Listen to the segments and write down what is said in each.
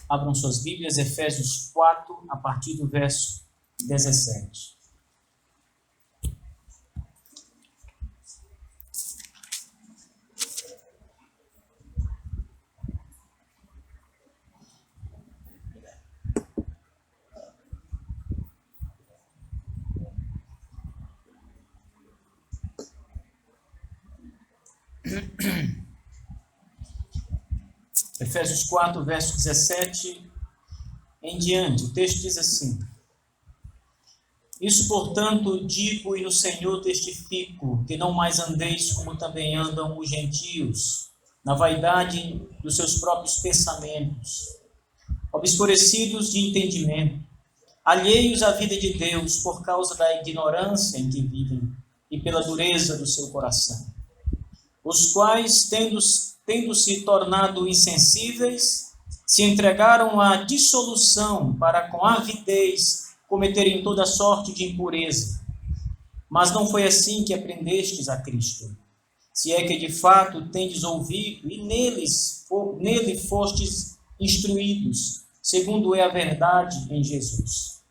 Abram suas Bíblias, Efésios 4, a partir do verso 17. Efésios 4, verso 17 em diante, o texto diz assim: Isso, portanto, digo e no Senhor testifico, que não mais andeis como também andam os gentios, na vaidade dos seus próprios pensamentos, obscurecidos de entendimento, alheios à vida de Deus por causa da ignorância em que vivem e pela dureza do seu coração, os quais, tendo-se tornado insensíveis, se entregaram à dissolução para com avidez cometerem toda sorte de impureza. Mas não foi assim que aprendestes a Cristo, se é que de fato tendes ouvido e nele fostes instruídos, segundo é a verdade em Jesus.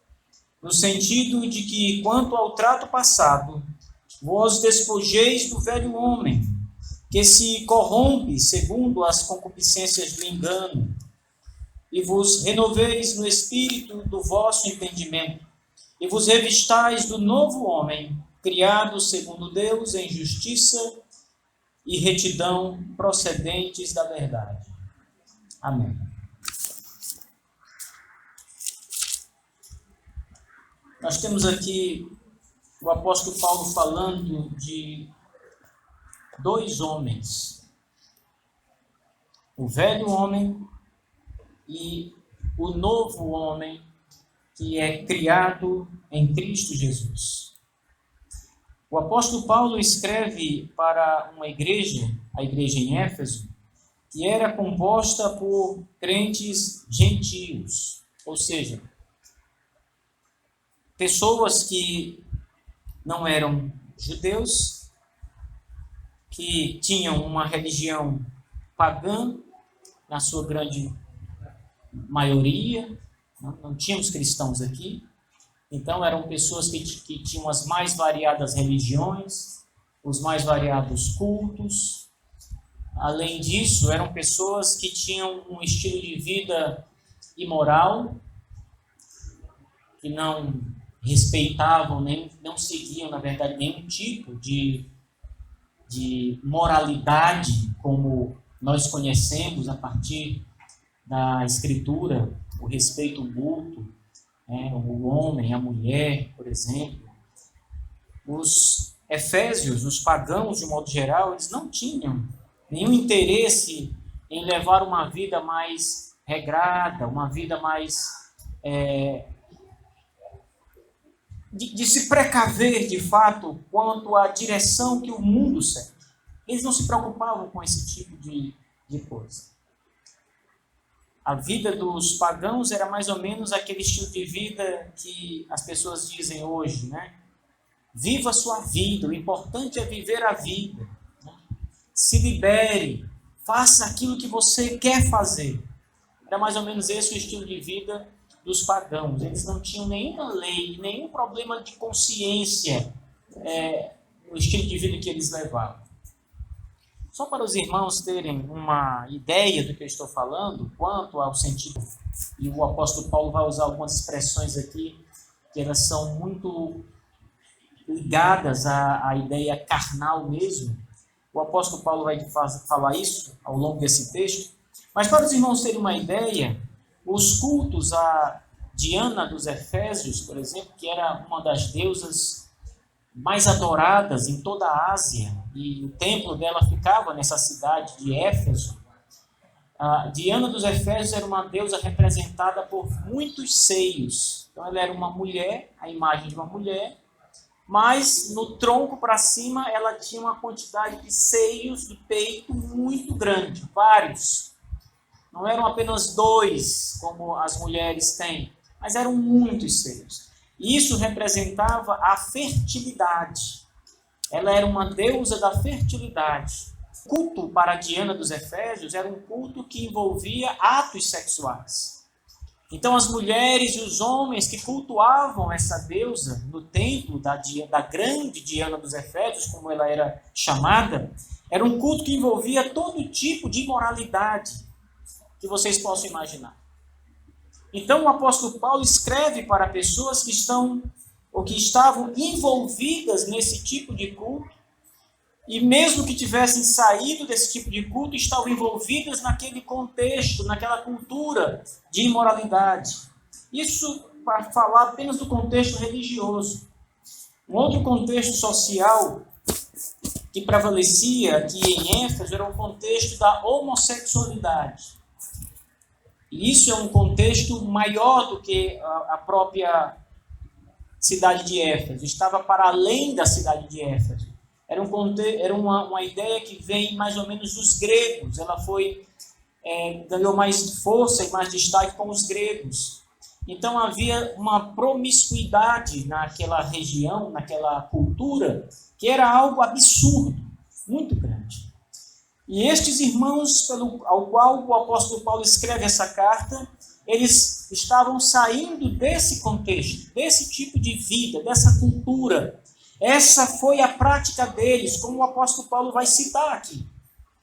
No sentido de que, quanto ao trato passado, vos despojeis do velho homem, que se corrompe segundo as concupiscências do engano, e vos renoveis no espírito do vosso entendimento, e vos revistais do novo homem, criado segundo Deus em justiça e retidão procedentes da verdade. Amém. Nós temos aqui o apóstolo Paulo falando de dois homens, o velho homem e o novo homem que é criado em Cristo Jesus. O apóstolo Paulo escreve para uma igreja, a igreja em Éfeso, que era composta por crentes gentios, ou seja, pessoas que não eram judeus, que tinham uma religião pagã, na sua grande maioria, não tínhamos cristãos aqui, então eram pessoas que tinham as mais variadas religiões, os mais variados cultos. Além disso, eram pessoas que tinham um estilo de vida imoral, que não respeitavam, nem não seguiam, na verdade, nenhum tipo de moralidade como nós conhecemos a partir da Escritura, o respeito mútuo, o homem, a mulher, por exemplo. Os efésios, os pagãos, de modo geral, eles não tinham nenhum interesse em levar uma vida mais regrada, uma vida mais de se precaver, de fato, quanto à direção que o mundo segue. Eles não se preocupavam com esse tipo de coisa. A vida dos pagãos era mais ou menos aquele estilo de vida que as pessoas dizem hoje, né? Viva a sua vida, o importante é viver a vida. Né? Se libere, faça aquilo que você quer fazer. Era mais ou menos esse o estilo de vida dos pagãos. Eles não tinham nenhuma lei, nenhum problema de consciência no estilo de vida que eles levavam. Só para os irmãos terem uma ideia do que eu estou falando, quanto ao sentido, e o apóstolo Paulo vai usar algumas expressões aqui, que elas são muito ligadas à ideia carnal mesmo. O apóstolo Paulo vai falar isso ao longo desse texto. Mas para os irmãos terem uma ideia, os cultos a Diana dos Efésios, por exemplo, que era uma das deusas mais adoradas em toda a Ásia, e o templo dela ficava nessa cidade de Éfeso. A Diana dos Efésios era uma deusa representada por muitos seios. Então ela era uma mulher, a imagem de uma mulher, mas no tronco para cima ela tinha uma quantidade de seios de peito muito grande, vários. Não eram apenas 2, como as mulheres têm, mas eram muitos seios. Isso representava a fertilidade. Ela era uma deusa da fertilidade. O culto para Diana dos Efésios era um culto que envolvia atos sexuais. Então as mulheres e os homens que cultuavam essa deusa no templo da grande Diana dos Efésios, como ela era chamada, era um culto que envolvia todo tipo de imoralidade que vocês possam imaginar. Então o apóstolo Paulo escreve para pessoas que estão ou que estavam envolvidas nesse tipo de culto, e mesmo que tivessem saído desse tipo de culto, estavam envolvidas naquele contexto, naquela cultura de imoralidade. Isso para falar apenas do contexto religioso. Um outro contexto social que prevalecia aqui em Éfeso era o contexto da homossexualidade. E isso é um contexto maior do que a própria cidade de Éfeso. Estava para além da cidade de Éfeso. Era uma ideia que vem mais ou menos dos gregos. Ela ganhou mais força e mais destaque com os gregos. Então havia uma promiscuidade naquela região, naquela cultura, que era algo absurdo, muito grande. E estes irmãos ao qual o apóstolo Paulo escreve essa carta, eles estavam saindo desse contexto, desse tipo de vida, dessa cultura. Essa foi a prática deles, como o apóstolo Paulo vai citar aqui.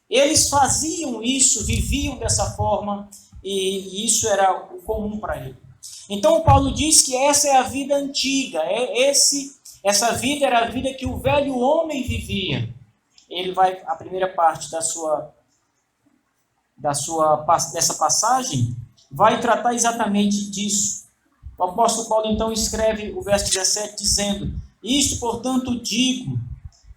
Eles faziam isso, viviam dessa forma, e isso era o comum para eles. Então Paulo diz que essa é a vida antiga, essa vida era a vida que o velho homem vivia. A primeira parte dessa passagem vai tratar exatamente disso. O apóstolo Paulo então escreve o verso 17 dizendo: isto, portanto, digo,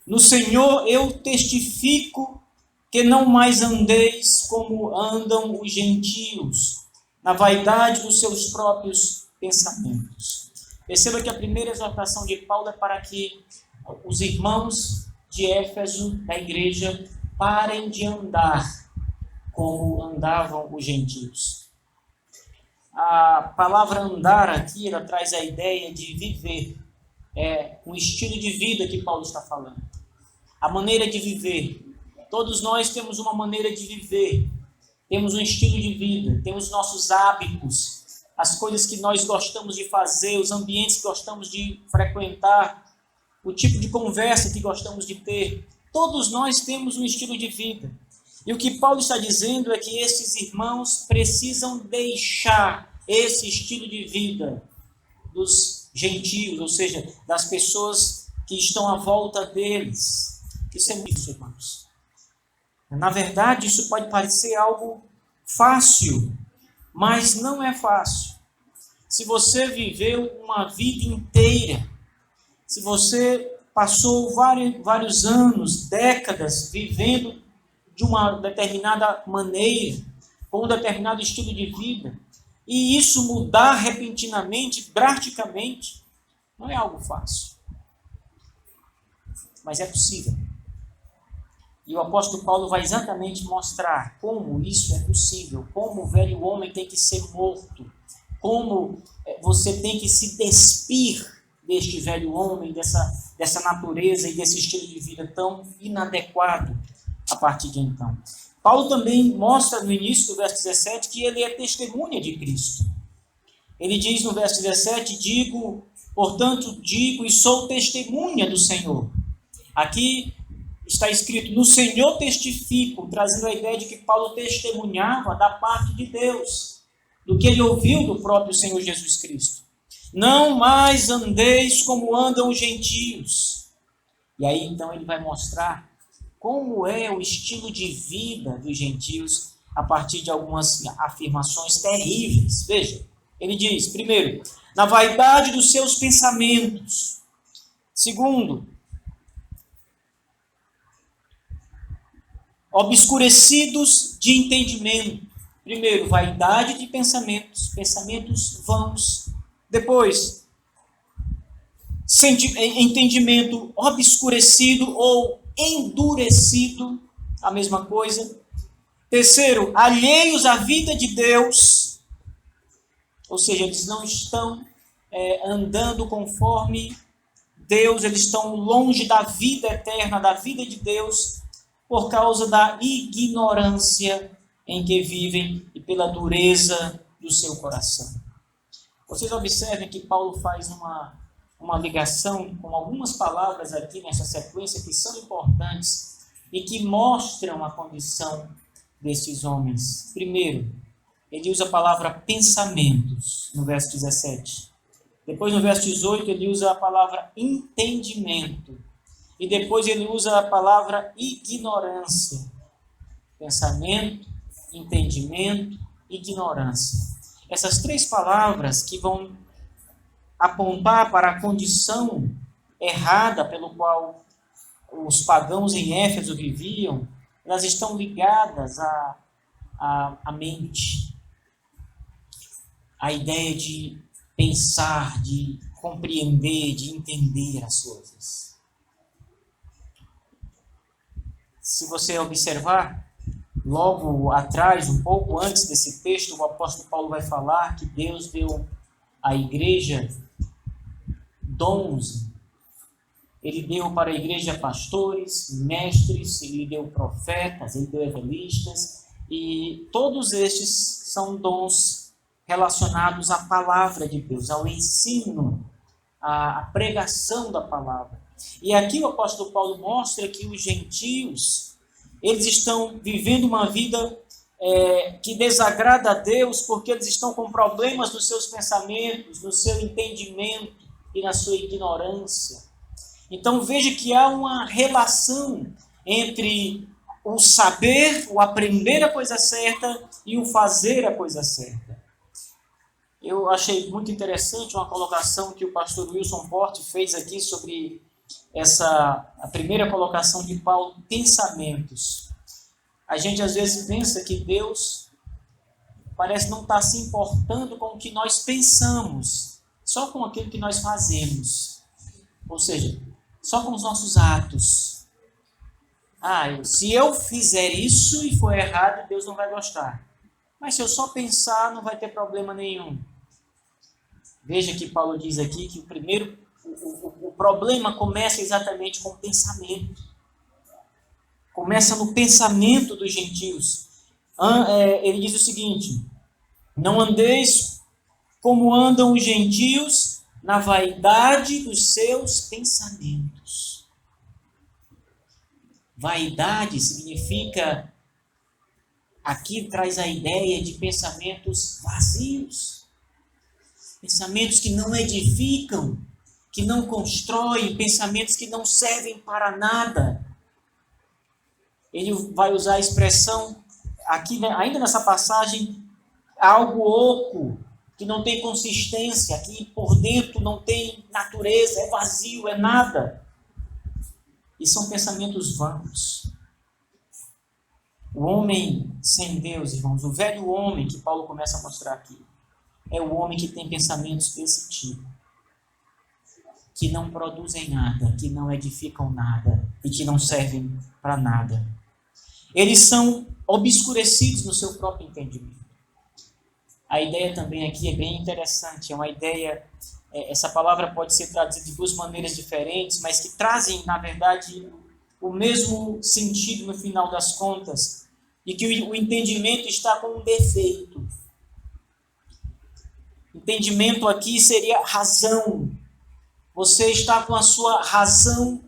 no Senhor eu testifico que não mais andeis como andam os gentios, na vaidade dos seus próprios pensamentos. Perceba que a primeira exortação de Paulo é para que os irmãos de Éfeso, da igreja, parem de andar como andavam os gentios. A palavra andar aqui, ela traz a ideia de viver. É um estilo de vida que Paulo está falando. A maneira de viver. Todos nós temos uma maneira de viver. Temos um estilo de vida. Temos nossos hábitos. As coisas que nós gostamos de fazer. Os ambientes que gostamos de frequentar. O tipo de conversa que gostamos de ter. Todos nós temos um estilo de vida. E o que Paulo está dizendo é que esses irmãos precisam deixar esse estilo de vida dos gentios, ou seja, das pessoas que estão à volta deles. Isso é muito, irmãos. Na verdade, isso pode parecer algo fácil, mas não é fácil. Se você viveu uma vida inteira, se você passou vários anos, décadas, vivendo de uma determinada maneira, com um determinado estilo de vida, e isso mudar repentinamente, drasticamente, não é algo fácil. Mas é possível. E o apóstolo Paulo vai exatamente mostrar como isso é possível, como o velho homem tem que ser morto, como você tem que se despir deste velho homem, dessa natureza e desse estilo de vida tão inadequado a partir de então. Paulo também mostra no início do verso 17 que ele é testemunha de Cristo. Ele diz no verso 17, portanto digo e sou testemunha do Senhor. Aqui está escrito, no Senhor testifico, trazendo a ideia de que Paulo testemunhava da parte de Deus, do que ele ouviu do próprio Senhor Jesus Cristo. Não mais andeis como andam os gentios. E aí então ele vai mostrar como é o estilo de vida dos gentios a partir de algumas afirmações terríveis. Veja, ele diz, primeiro, na vaidade dos seus pensamentos. Segundo, obscurecidos de entendimento. Primeiro, vaidade de pensamentos, pensamentos vãos. Depois, entendimento obscurecido ou endurecido, a mesma coisa. Terceiro, alheios à vida de Deus, ou seja, eles não estão andando conforme Deus, eles estão longe da vida eterna, da vida de Deus, por causa da ignorância em que vivem e pela dureza do seu coração. Vocês observem que Paulo faz uma ligação com algumas palavras aqui nessa sequência que são importantes e que mostram a condição desses homens. Primeiro, ele usa a palavra pensamentos, no verso 17. Depois, no verso 18, ele usa a palavra entendimento. E depois ele usa a palavra ignorância. Pensamento, entendimento, ignorância. Essas três palavras que vão apontar para a condição errada pelo qual os pagãos em Éfeso viviam, elas estão ligadas à mente. A ideia de pensar, de compreender, de entender as coisas. Se você observar, logo atrás, um pouco antes desse texto, o apóstolo Paulo vai falar que Deus deu à igreja dons. Ele deu para a igreja pastores, mestres, ele deu profetas, ele deu evangelistas, e todos estes são dons relacionados à palavra de Deus, ao ensino, à pregação da palavra. E aqui o apóstolo Paulo mostra que os gentios, eles estão vivendo uma vida que desagrada a Deus, porque eles estão com problemas nos seus pensamentos, no seu entendimento e na sua ignorância. Então veja que há uma relação entre o saber, o aprender a coisa certa e o fazer a coisa certa. Eu achei muito interessante uma colocação que o pastor Wilson Porte fez aqui sobre a primeira colocação de Paulo, pensamentos. A gente às vezes pensa que Deus parece não estar se importando com o que nós pensamos, só com aquilo que nós fazemos. Ou seja, só com os nossos atos. Se eu fizer isso e for errado, Deus não vai gostar. Mas se eu só pensar, não vai ter problema nenhum. Veja que Paulo diz aqui que o problema começa exatamente com o pensamento. Começa no pensamento dos gentios. Ele diz o seguinte: não andeis como andam os gentios na vaidade dos seus pensamentos. Vaidade significa, aqui traz a ideia de pensamentos vazios. Pensamentos que não edificam, que não constroem, pensamentos que não servem para nada. Ele vai usar a expressão, aqui ainda nessa passagem, algo oco, que não tem consistência, que por dentro não tem natureza, é vazio, é nada. E são pensamentos vãos. O homem sem Deus, irmãos, o velho homem que Paulo começa a mostrar aqui, é o homem que tem pensamentos desse tipo, que não produzem nada, que não edificam nada e que não servem para nada. Eles são obscurecidos no seu próprio entendimento. A ideia também aqui é bem interessante, é uma ideia, essa palavra pode ser traduzida de duas maneiras diferentes, mas que trazem, na verdade, o mesmo sentido no final das contas, e que o entendimento está com um defeito. Entendimento aqui seria razão. Você está com a sua razão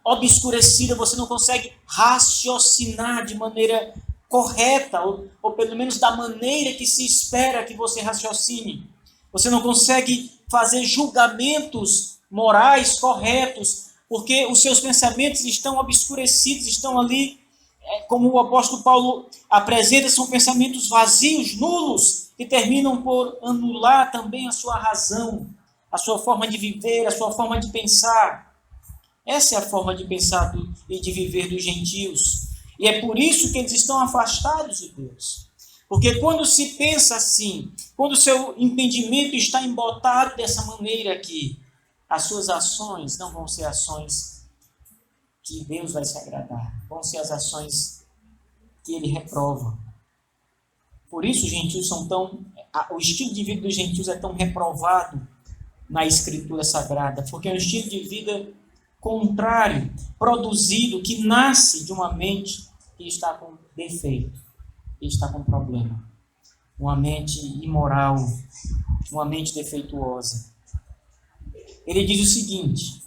obscurecida, você não consegue raciocinar de maneira correta, ou pelo menos da maneira que se espera que você raciocine. Você não consegue fazer julgamentos morais corretos, porque os seus pensamentos estão obscurecidos, estão ali, como o apóstolo Paulo apresenta, são pensamentos vazios, nulos, que terminam por anular também a sua razão, a sua forma de viver, a sua forma de pensar. Essa é a forma de pensar e de viver dos gentios. E é por isso que eles estão afastados de Deus. Porque quando se pensa assim, quando o seu entendimento está embotado dessa maneira aqui, as suas ações não vão ser ações que Deus vai se agradar. Vão ser as ações que Ele reprova. Por isso os gentios o estilo de vida dos gentios é tão reprovado na Escritura Sagrada, porque é um estilo de vida contrário, produzido, que nasce de uma mente que está com defeito, que está com problema. uma mente imoral, uma mente defeituosa. Ele diz o seguinte,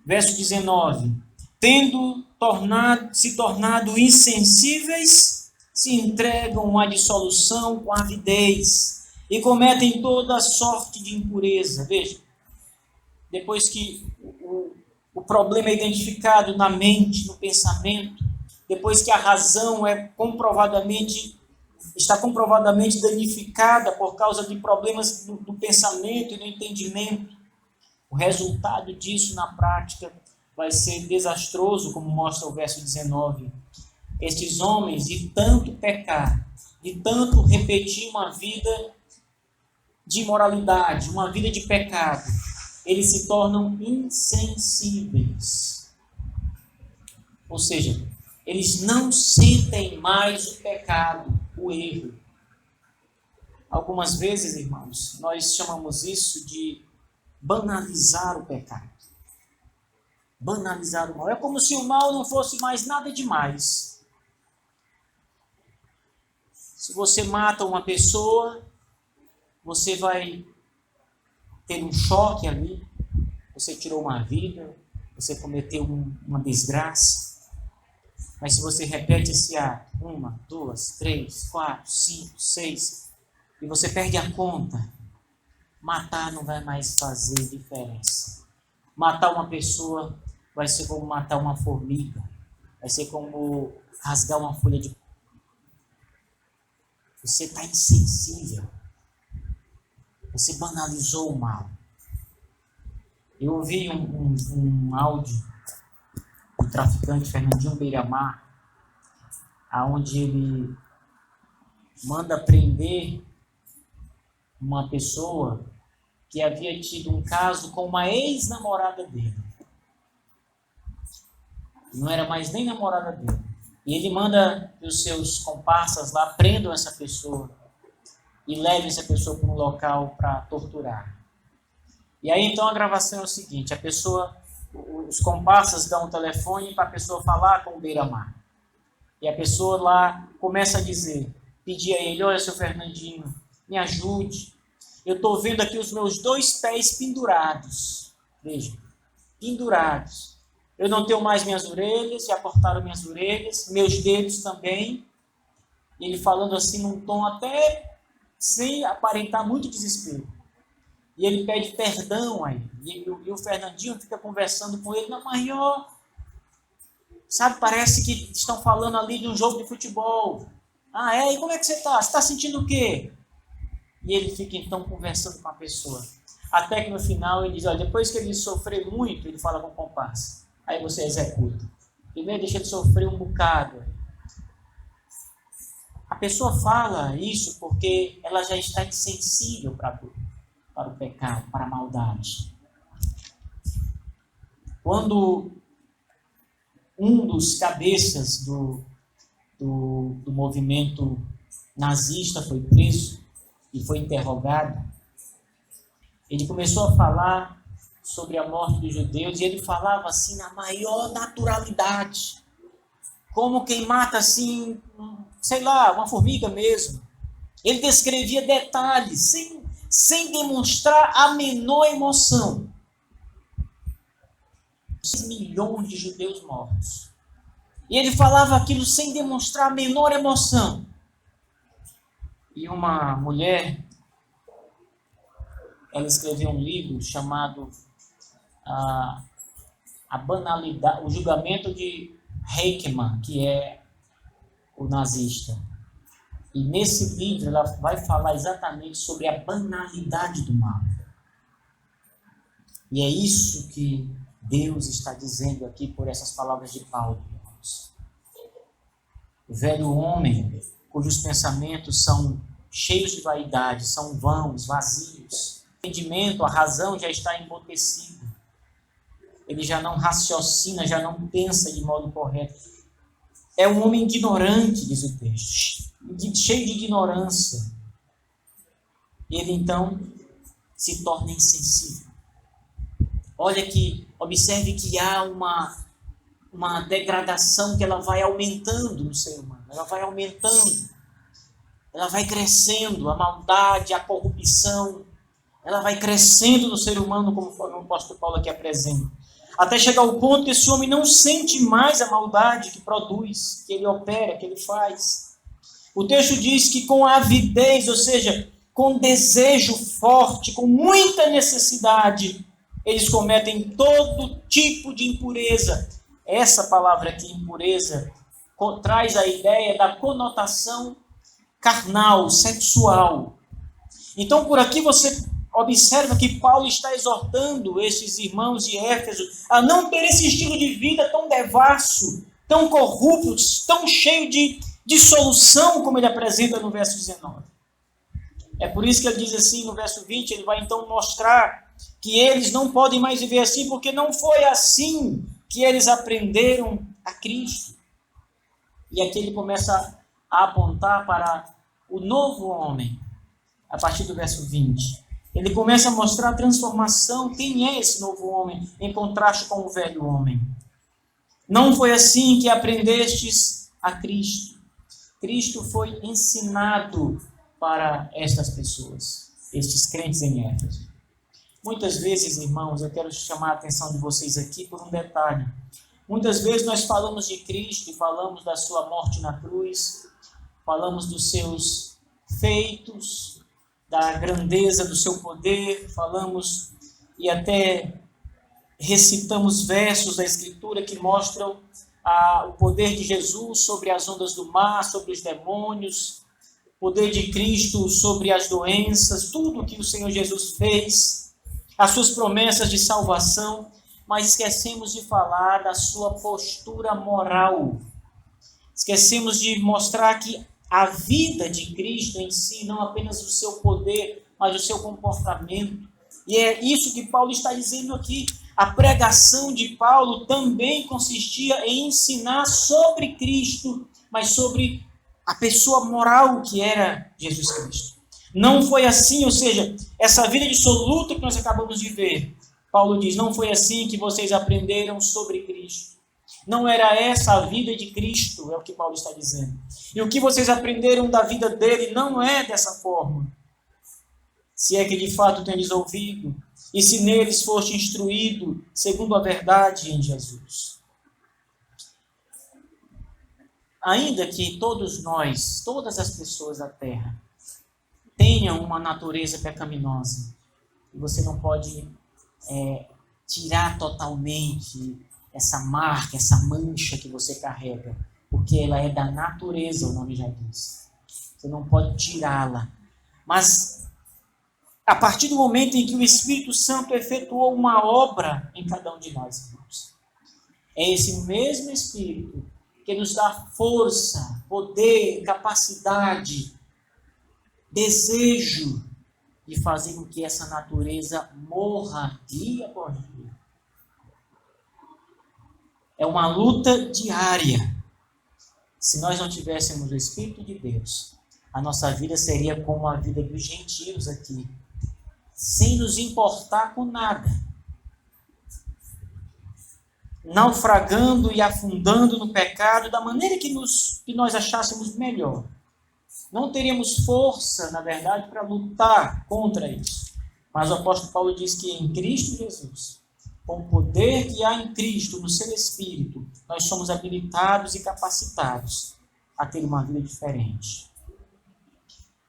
verso 19: tendo se tornado insensíveis, se entregam à dissolução com avidez e cometem toda sorte de impureza. Veja, depois que o problema é identificado na mente, no pensamento, depois que a razão está comprovadamente danificada por causa de problemas do pensamento e do entendimento, o resultado disso na prática vai ser desastroso, como mostra o verso 19. Estes homens, de tanto pecar, de tanto repetir uma vida de imoralidade, uma vida de pecado, eles se tornam insensíveis. Ou seja, eles não sentem mais o pecado, o erro. Algumas vezes, irmãos, nós chamamos isso de banalizar o pecado. Banalizar o mal. É como se o mal não fosse mais nada demais. Se você mata uma pessoa, você vai ter um choque ali. Você tirou uma vida, você cometeu uma desgraça. Mas se você repete esse ato, 1, 2, 3, 4, 5, 6, e você perde a conta, matar não vai mais fazer diferença. Matar uma pessoa vai ser como matar uma formiga, vai ser como rasgar uma folha de... Você está insensível. Você banalizou o mal. Eu ouvi um áudio do traficante Fernandinho Beiramar, onde ele manda prender uma pessoa que havia tido um caso com uma ex-namorada dele. Não era mais nem namorada dele. E ele manda que os seus comparsas lá prendam essa pessoa e levem essa pessoa para um local para torturar. E aí então a gravação é o seguinte, os comparsas dão o telefone para a pessoa falar com o Beiramar. E a pessoa lá começa a pedir a ele, olha, seu Fernandinho, me ajude. Eu estou vendo aqui os meus 2 pés pendurados. Veja, pendurados. Eu não tenho mais minhas orelhas, já cortaram minhas orelhas, meus dedos também. E ele falando assim num tom até sem aparentar muito desespero. E ele pede perdão aí. E o Fernandinho fica conversando com ele, não, mas sabe, parece que estão falando ali de um jogo de futebol. Ah, é? E como é que você está? Você está sentindo o quê? E ele fica então conversando com a pessoa. Até que no final ele diz, olha, depois que ele sofrer muito, ele fala com o comparsa. Aí você executa. Primeiro deixa ele sofrer um bocado. A pessoa fala isso porque ela já está insensível para o pecado, para a maldade. Quando um dos cabeças do movimento nazista foi preso e foi interrogado, ele começou a falar sobre a morte dos judeus e ele falava assim na maior naturalidade, como quem mata assim, sei lá, uma formiga mesmo. Ele descrevia detalhes, sem demonstrar a menor emoção. 6 milhões de judeus mortos. E ele falava aquilo sem demonstrar a menor emoção. E uma mulher, ela escreveu um livro chamado A Banalidade, o Julgamento de Eichmann, que é o nazista. E nesse livro ela vai falar exatamente sobre a banalidade do mal. E é isso que Deus está dizendo aqui por essas palavras de Paulo. O velho homem, cujos pensamentos são cheios de vaidade, são vãos, vazios. O entendimento, a razão já está embotecida. Ele já não raciocina, já não pensa de modo correto. É um homem ignorante, diz o texto, cheio de ignorância. Ele então se torna insensível. Observe que há uma degradação que ela vai aumentando no ser humano. ela vai aumentando, ela vai crescendo, a maldade, a corrupção, ela vai crescendo no ser humano, conforme o apóstolo Paulo aqui apresenta. Até chegar ao ponto que esse homem não sente mais a maldade que produz, que ele opera, que ele faz. O texto diz que com avidez, ou seja, com desejo forte, com muita necessidade, eles cometem todo tipo de impureza. Essa palavra aqui, impureza, traz a ideia da conotação carnal, sexual. Então, por aqui você observa que Paulo está exortando esses irmãos de Éfeso a não ter esse estilo de vida tão devasso, tão corrupto, tão cheio de dissolução, como ele apresenta no verso 19. É por isso que ele diz assim, no verso 20, ele vai então mostrar que eles não podem mais viver assim, porque não foi assim que eles aprenderam a Cristo. E aqui ele começa a apontar para o novo homem, a partir do verso 20. Ele começa a mostrar a transformação, quem é esse novo homem, em contraste com o velho homem. Não foi assim que aprendestes a Cristo. Cristo foi ensinado para estas pessoas, estes crentes em Éfeso. Muitas vezes, irmãos, eu quero chamar a atenção de vocês aqui por um detalhe. Muitas vezes nós falamos de Cristo e falamos da sua morte na cruz, falamos dos seus feitos, da grandeza do seu poder, falamos e até recitamos versos da Escritura que mostram o poder de Jesus sobre as ondas do mar, sobre os demônios, o poder de Cristo sobre as doenças, tudo que o Senhor Jesus fez, as suas promessas de salvação, mas esquecemos de falar da sua postura moral. Esquecemos de mostrar que a vida de Cristo em si, não apenas o seu poder, mas o seu comportamento. E é isso que Paulo está dizendo aqui. A pregação de Paulo também consistia em ensinar sobre Cristo, mas sobre a pessoa moral que era Jesus Cristo. Não foi assim, ou seja, essa vida dissoluta que nós acabamos de ver, Paulo diz, não foi assim que vocês aprenderam sobre Cristo. Não era essa a vida de Cristo, é o que Paulo está dizendo. E o que vocês aprenderam da vida dele não é dessa forma. Se é que de fato tendes ouvido, e se neles foste instruído, segundo a verdade em Jesus. Ainda que todos nós, todas as pessoas da terra, tenham uma natureza pecaminosa, você não pode tirar totalmente essa marca, essa mancha que você carrega, porque ela é da natureza, o nome já diz. Você não pode tirá-la. Mas, a partir do momento em que o Espírito Santo efetuou uma obra em cada um de nós, irmãos, é esse mesmo Espírito que nos dá força, poder, capacidade, desejo de fazer com que essa natureza morra dia após dia. É uma luta diária. Se nós não tivéssemos o Espírito de Deus, a nossa vida seria como a vida dos gentios aqui, sem nos importar com nada, naufragando e afundando no pecado da maneira que nós achássemos melhor. Não teríamos força, na verdade, para lutar contra isso. Mas o apóstolo Paulo diz que em Cristo Jesus, com o poder que há em Cristo, no seu Espírito, nós somos habilitados e capacitados a ter uma vida diferente.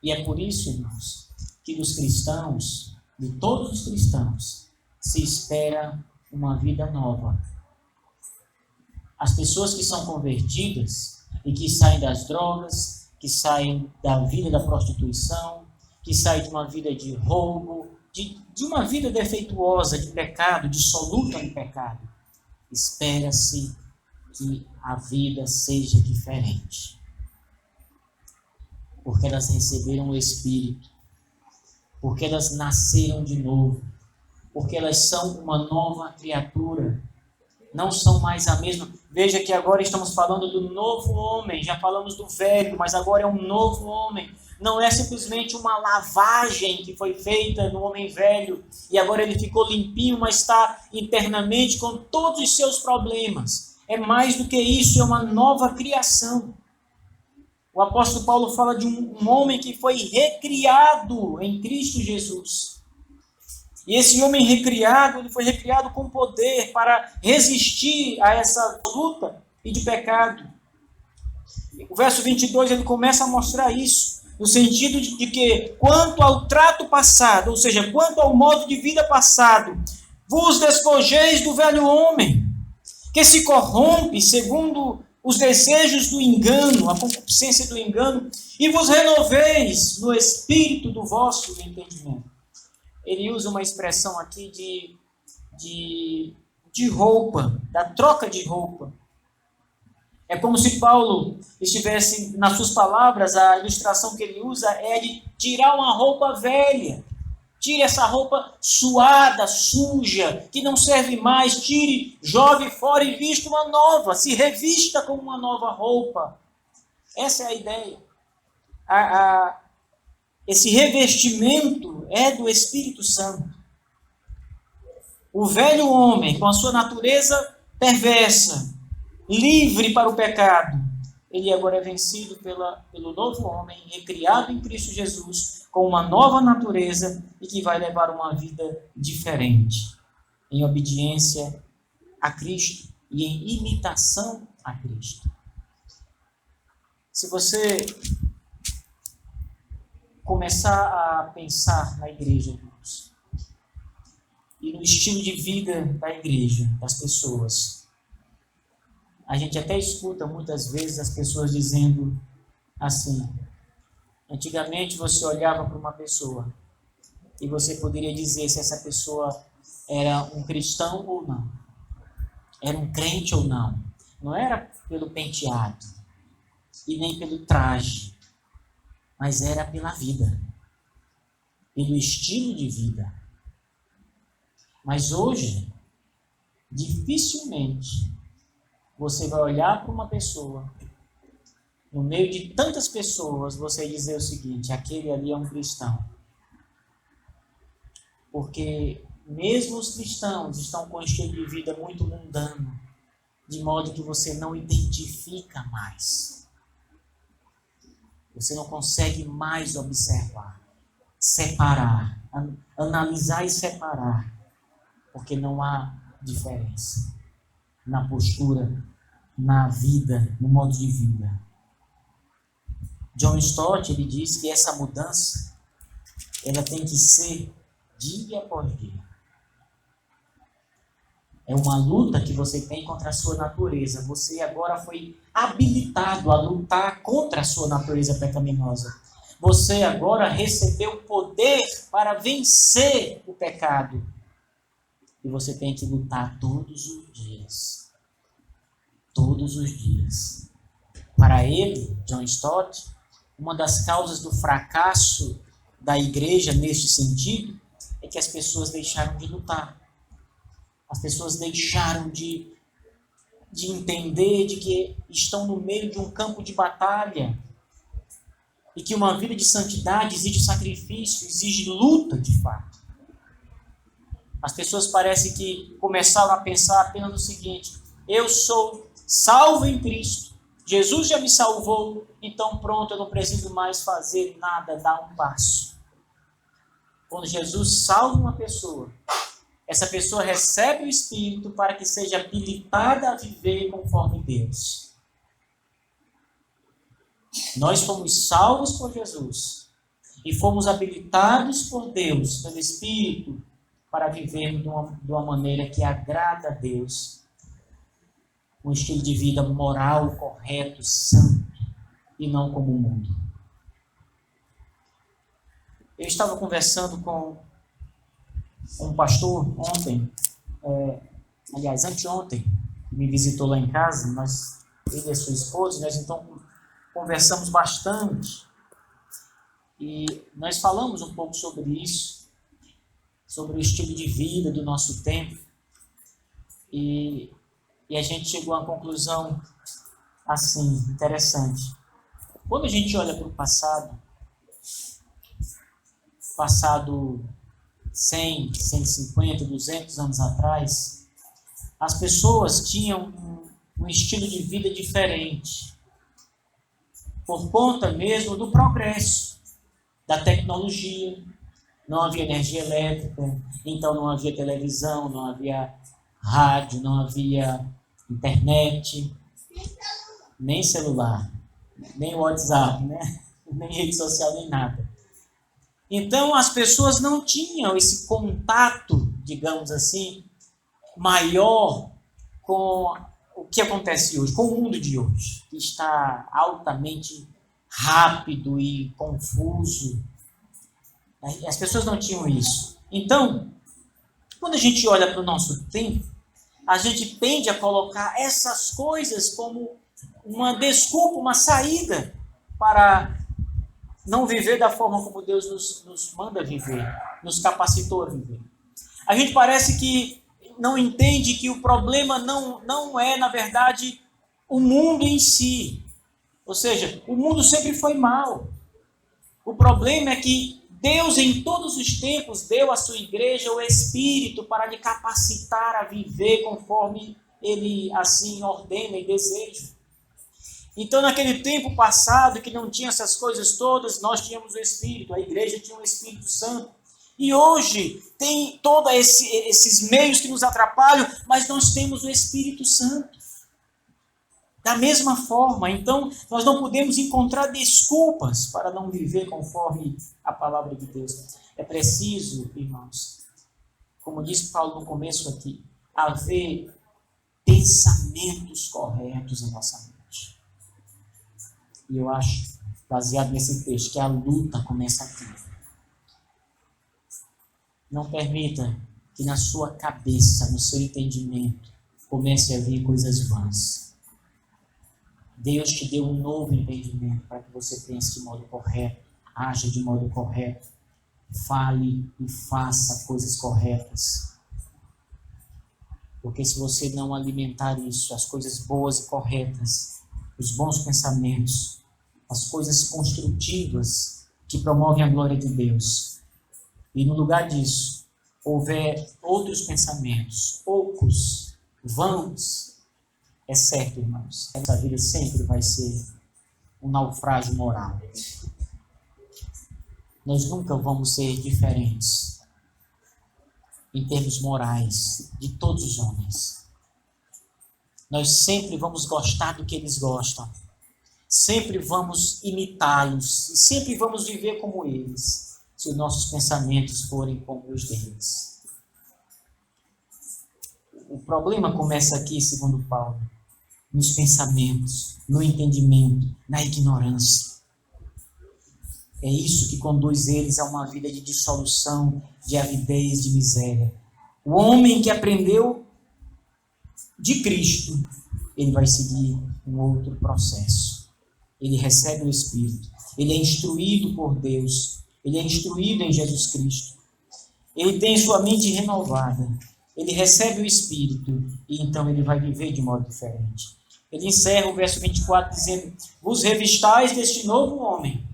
E é por isso, irmãos, que dos cristãos, de todos os cristãos, se espera uma vida nova. As pessoas que são convertidas e que saem das drogas, que saem da vida da prostituição, que saem de uma vida de roubo, de uma vida defeituosa, de pecado, dissoluta no pecado, espera-se que a vida seja diferente. Porque elas receberam o Espírito, porque elas nasceram de novo, porque elas são uma nova criatura, não são mais a mesma. Veja que agora estamos falando do novo homem, já falamos do velho, mas agora é um novo homem. Não é simplesmente uma lavagem que foi feita no homem velho e agora ele ficou limpinho, mas está internamente com todos os seus problemas. É mais do que isso, é uma nova criação. O apóstolo Paulo fala de um homem que foi recriado em Cristo Jesus. E esse homem recriado, ele foi recriado com poder para resistir a essa luta e de pecado. O verso 22, ele começa a mostrar isso, no sentido de que, quanto ao trato passado, ou seja, quanto ao modo de vida passado, vos despojeis do velho homem, que se corrompe segundo os desejos do engano, a concupiscência do engano, e vos renoveis no espírito do vosso entendimento. Ele usa uma expressão aqui de roupa, da troca de roupa. É como se Paulo estivesse, nas suas palavras, a ilustração que ele usa é de tirar uma roupa velha. Tire essa roupa suada, suja, que não serve mais. Tire, jogue fora e vista uma nova. Se revista com uma nova roupa. Essa é a ideia. Esse revestimento é do Espírito Santo. O velho homem, com a sua natureza perversa, livre para o pecado, ele agora é vencido pelo novo homem, recriado em Cristo Jesus, com uma nova natureza e que vai levar uma vida diferente, em obediência a Cristo e em imitação a Cristo. Se você começar a pensar na igreja, irmãos, e no estilo de vida da igreja, das pessoas, a gente até escuta muitas vezes as pessoas dizendo assim: antigamente você olhava para uma pessoa e você poderia dizer se essa pessoa era um cristão ou não, era um crente ou não. Não era pelo penteado e nem pelo traje, mas era pela vida, pelo estilo de vida. Mas hoje, dificilmente você vai olhar para uma pessoa, no meio de tantas pessoas, você dizer o seguinte: aquele ali é um cristão. Porque mesmo os cristãos estão com um estilo de vida muito mundano, de modo que você não identifica mais. Você não consegue mais observar, separar, analisar e separar, porque não há diferença na postura, na vida, no modo de vida. John Stott, ele diz que essa mudança, ela tem que ser dia após dia. É uma luta que você tem contra a sua natureza. Você agora foi habilitado a lutar contra a sua natureza pecaminosa. Você agora recebeu o poder para vencer o pecado. E você tem que lutar todos os dias. Todos os dias. Para ele, John Stott, uma das causas do fracasso da igreja neste sentido é que as pessoas deixaram de lutar. As pessoas deixaram de entender de que estão no meio de um campo de batalha e que uma vida de santidade exige sacrifício, exige luta de fato. As pessoas parecem que começaram a pensar apenas no seguinte: eu sou salvo em Cristo, Jesus já me salvou, então pronto, eu não preciso mais fazer nada, dar um passo. Quando Jesus salva uma pessoa, essa pessoa recebe o Espírito para que seja habilitada a viver conforme Deus. Nós fomos salvos por Jesus e fomos habilitados por Deus, pelo Espírito, para viver de uma maneira que agrada a Deus. Um estilo de vida moral, correto, santo, e não como o mundo. Eu estava conversando com um pastor ontem, anteontem, que me visitou lá em casa, ele e a sua esposa, nós então conversamos bastante, e nós falamos um pouco sobre isso, sobre o estilo de vida do nosso tempo, e a gente chegou a uma conclusão assim, interessante. Quando a gente olha para o passado 100, 150, 200 anos atrás, as pessoas tinham um estilo de vida diferente. por conta mesmo do progresso da tecnologia. Não havia energia elétrica, então não havia televisão, não havia rádio, não havia internet, nem celular, nem WhatsApp, né? Nem rede social, nem nada. Então as pessoas não tinham esse contato, digamos assim, maior com o que acontece hoje, com o mundo de hoje, que está altamente rápido e confuso. As pessoas não tinham isso. Então, quando a gente olha para o nosso tempo, a gente tende a colocar essas coisas como uma desculpa, uma saída para não viver da forma como Deus nos manda viver, nos capacitou a viver. A gente parece que não entende que o problema não é, na verdade, o mundo em si. Ou seja, o mundo sempre foi mal. O problema é que Deus, em todos os tempos, deu à sua igreja o Espírito para lhe capacitar a viver conforme Ele assim ordena e deseja. Então, naquele tempo passado, que não tinha essas coisas todas, nós tínhamos o Espírito, a igreja tinha o Espírito Santo. E hoje tem todos esses meios que nos atrapalham, mas nós temos o Espírito Santo. Da mesma forma, então, nós não podemos encontrar desculpas para não viver conforme a palavra de Deus. É preciso, irmãos, como disse Paulo no começo aqui, haver pensamentos corretos em nossa mente. E eu acho, baseado nesse texto, que a luta começa aqui. Não permita que na sua cabeça, no seu entendimento, comece a vir coisas vãs. Deus te deu um novo entendimento para que você pense de modo correto, haja de modo correto, fale e faça coisas corretas. Porque se você não alimentar isso, as coisas boas e corretas, os bons pensamentos, as coisas construtivas que promovem a glória de Deus, e no lugar disso, houver outros pensamentos, ocos, vãos, é certo, irmãos, essa vida sempre vai ser um naufrágio moral. Nós nunca vamos ser diferentes em termos morais de todos os homens. Nós sempre vamos gostar do que eles gostam. Sempre vamos imitá-los. E sempre vamos viver como eles, se os nossos pensamentos forem como os deles. O problema começa aqui, segundo Paulo, nos pensamentos, no entendimento, na ignorância. É isso que conduz eles a uma vida de dissolução, de avidez, de miséria. O homem que aprendeu de Cristo, ele vai seguir um outro processo. Ele recebe o Espírito, ele é instruído por Deus, ele é instruído em Jesus Cristo. Ele tem sua mente renovada, ele recebe o Espírito e então ele vai viver de modo diferente. Ele encerra o verso 24 dizendo: vos revistais deste novo homem.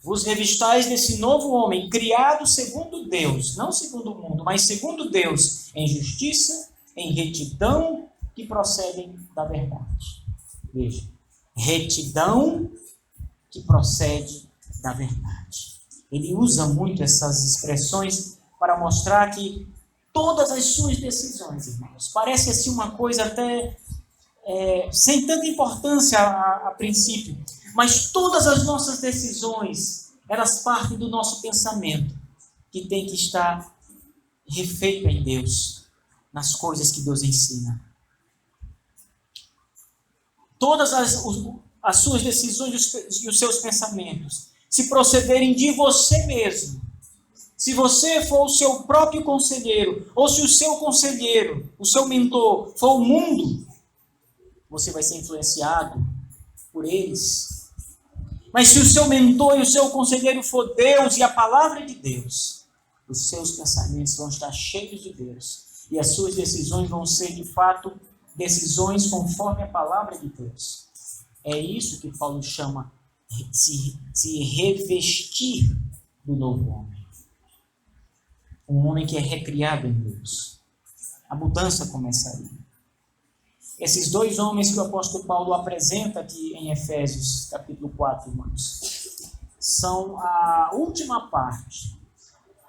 Vos revistais desse novo homem, criado segundo Deus, não segundo o mundo, mas segundo Deus, em justiça, em retidão, que procedem da verdade. Veja, retidão que procede da verdade. Ele usa muito essas expressões para mostrar que todas as suas decisões, irmãos, parece assim uma coisa até sem tanta importância a princípio, mas todas as nossas decisões, elas partem do nosso pensamento, que tem que estar refeito em Deus, nas coisas que Deus ensina. Todas as suas decisões e os seus pensamentos, se procederem de você mesmo, se você for o seu próprio conselheiro, ou se o seu conselheiro, o seu mentor, for o mundo, você vai ser influenciado por eles. Mas se o seu mentor e o seu conselheiro for Deus e a palavra de Deus, os seus pensamentos vão estar cheios de Deus. E as suas decisões vão ser, de fato, decisões conforme a palavra de Deus. É isso que Paulo chama de se revestir do novo homem. Um homem que é recriado em Deus. A mudança começa aí. Esses dois homens que o apóstolo Paulo apresenta aqui em Efésios, capítulo 4, irmãos, são a última parte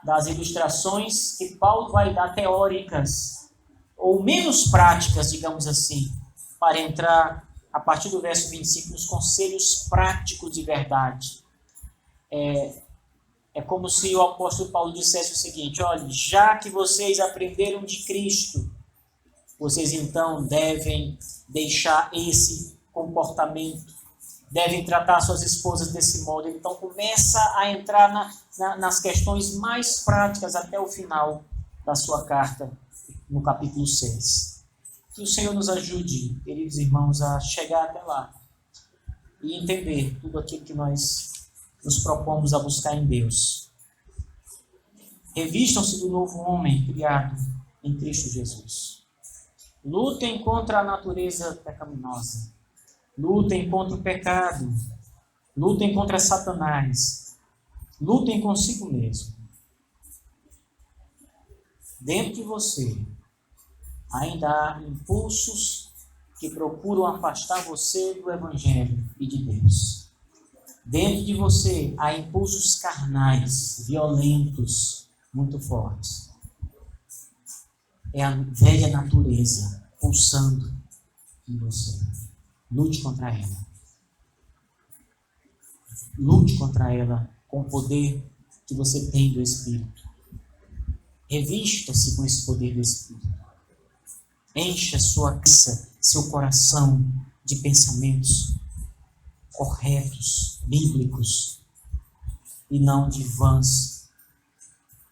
das ilustrações que Paulo vai dar teóricas, ou menos práticas, digamos assim, para entrar, a partir do verso 25, nos conselhos práticos de verdade. É como se o apóstolo Paulo dissesse o seguinte: olha, já que vocês aprenderam de Cristo, vocês então devem deixar esse comportamento, devem tratar suas esposas desse modo. Então começa a entrar nas questões mais práticas até o final da sua carta, no capítulo 6. Que o Senhor nos ajude, queridos irmãos, a chegar até lá e entender tudo aquilo que nós nos propomos a buscar em Deus. Revistam-se do novo homem criado em Cristo Jesus. Lutem contra a natureza pecaminosa. Lutem contra o pecado. Lutem contra Satanás. Lutem consigo mesmo. Dentro de você ainda há impulsos que procuram afastar você do Evangelho e de Deus. Dentro de você há impulsos carnais, violentos, muito fortes. É a velha natureza pulsando em você. Lute contra ela. Lute contra ela com o poder que você tem do Espírito. Revista-se com esse poder do Espírito. Encha sua cabeça, seu coração de pensamentos corretos, bíblicos, e não de vãs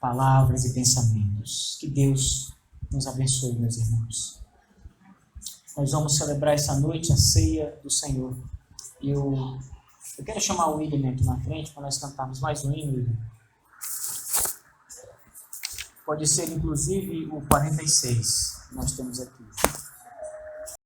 palavras e pensamentos. Que Deus nos abençoe, meus irmãos. Nós vamos celebrar essa noite a ceia do Senhor. Eu quero chamar o William aqui na frente para nós cantarmos mais um hino, William. Pode ser, inclusive, o 46 que nós temos aqui.